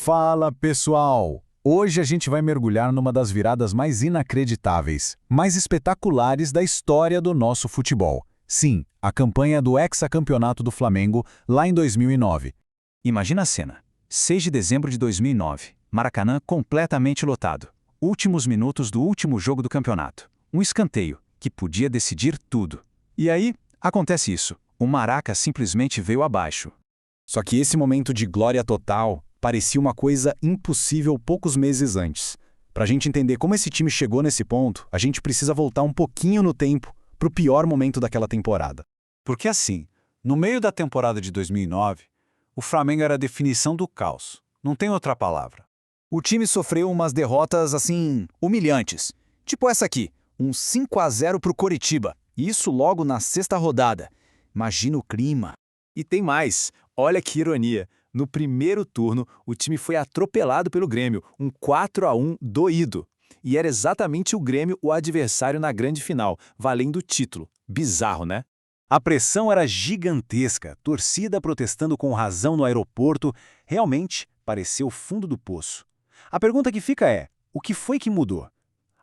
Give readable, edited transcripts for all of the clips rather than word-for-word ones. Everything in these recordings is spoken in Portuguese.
Fala, pessoal! Hoje a gente vai mergulhar numa das viradas mais inacreditáveis, mais espetaculares da história do nosso futebol. Sim, a campanha do hexacampeonato do Flamengo lá em 2009. Imagina a cena. 6 de dezembro de 2009. Maracanã completamente lotado. Últimos minutos do último jogo do campeonato. Um escanteio que podia decidir tudo. E aí, acontece isso. O Maraca simplesmente veio abaixo. Só que esse momento de glória total parecia uma coisa impossível poucos meses antes. Para a gente entender como esse time chegou nesse ponto, a gente precisa voltar um pouquinho no tempo para o pior momento daquela temporada. Porque assim, no meio da temporada de 2009, o Flamengo era a definição do caos. Não tem outra palavra. O time sofreu umas derrotas, assim, humilhantes. Tipo essa aqui, um 5-0 pro Coritiba. Isso logo na sexta rodada. Imagina o clima. E tem mais. Olha que ironia. No primeiro turno, o time foi atropelado pelo Grêmio, um 4-1 doído. E era exatamente o Grêmio o adversário na grande final, valendo o título. Bizarro, né? A pressão era gigantesca, torcida protestando com razão no aeroporto, realmente pareceu o fundo do poço. A pergunta que fica é, o que foi que mudou?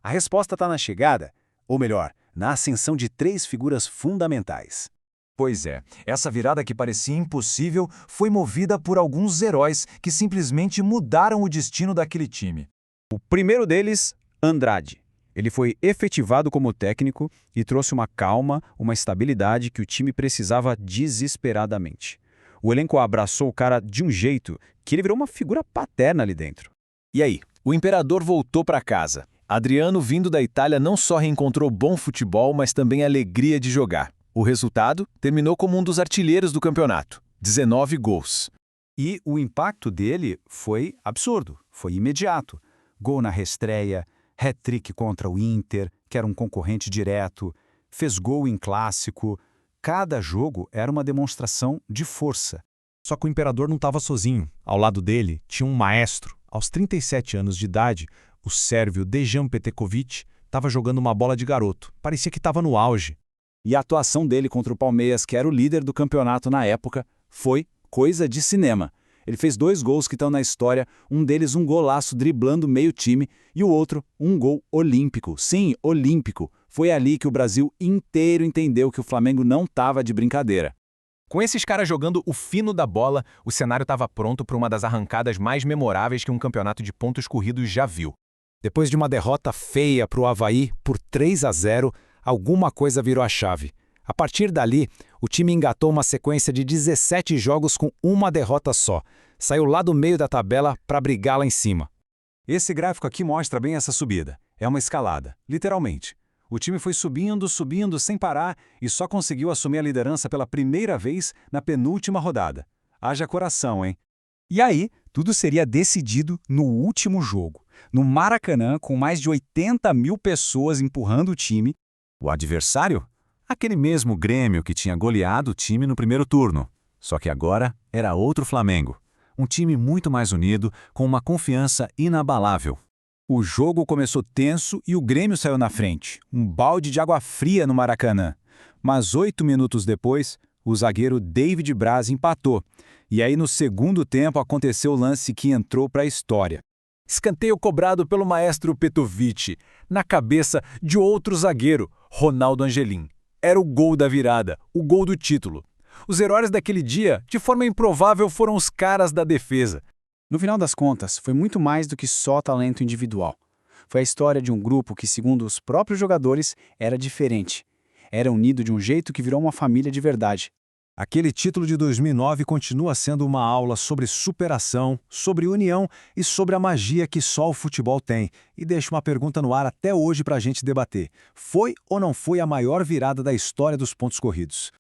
A resposta está na chegada, ou melhor, na ascensão de 3 figuras fundamentais. Pois é, essa virada que parecia impossível foi movida por alguns heróis que simplesmente mudaram o destino daquele time. O primeiro deles, Andrade. Ele foi efetivado como técnico e trouxe uma calma, uma estabilidade que o time precisava desesperadamente. O elenco abraçou o cara de um jeito que ele virou uma figura paterna ali dentro. E aí, o imperador voltou para casa. Adriano, vindo da Itália, não só reencontrou bom futebol, mas também a alegria de jogar. O resultado terminou como um dos artilheiros do campeonato, 19 gols. E o impacto dele foi absurdo, foi imediato. Gol na reestreia, hat-trick contra o Inter, que era um concorrente direto, fez gol em clássico. Cada jogo era uma demonstração de força. Só que o imperador não estava sozinho. Ao lado dele tinha um maestro. Aos 37 anos de idade, o sérvio Dejan Peteković estava jogando uma bola de garoto. Parecia que estava no auge. E a atuação dele contra o Palmeiras, que era o líder do campeonato na época, foi coisa de cinema. Ele fez 2 gols que estão na história, um deles um golaço driblando meio time e o outro um gol olímpico. Sim, olímpico. Foi ali que o Brasil inteiro entendeu que o Flamengo não estava de brincadeira. Com esses caras jogando o fino da bola, o cenário estava pronto para uma das arrancadas mais memoráveis que um campeonato de pontos corridos já viu. Depois de uma derrota feia para o Avaí por 3-0, alguma coisa virou a chave. A partir dali, o time engatou uma sequência de 17 jogos com uma derrota só. Saiu lá do meio da tabela para brigar lá em cima. Esse gráfico aqui mostra bem essa subida. É uma escalada, literalmente. O time foi subindo, subindo sem parar e só conseguiu assumir a liderança pela primeira vez na penúltima rodada. Haja coração, hein? E aí, tudo seria decidido no último jogo. No Maracanã, com mais de 80 mil pessoas empurrando o time. O adversário? Aquele mesmo Grêmio que tinha goleado o time no primeiro turno. Só que agora era outro Flamengo. Um time muito mais unido, com uma confiança inabalável. O jogo começou tenso e o Grêmio saiu na frente. Um balde de água fria no Maracanã. Mas 8 minutos depois, o zagueiro David Braz empatou. E aí no segundo tempo aconteceu o lance que entrou para a história. Escanteio cobrado pelo maestro Petrovic, na cabeça de outro zagueiro, Ronaldo Angelim. Era o gol da virada, o gol do título. Os heróis daquele dia, de forma improvável, foram os caras da defesa. No final das contas, foi muito mais do que só talento individual. Foi a história de um grupo que, segundo os próprios jogadores, era diferente. Era unido de um jeito que virou uma família de verdade. Aquele título de 2009 continua sendo uma aula sobre superação, sobre união e sobre a magia que só o futebol tem. E deixa uma pergunta no ar até hoje para a gente debater. Foi ou não foi a maior virada da história dos pontos corridos?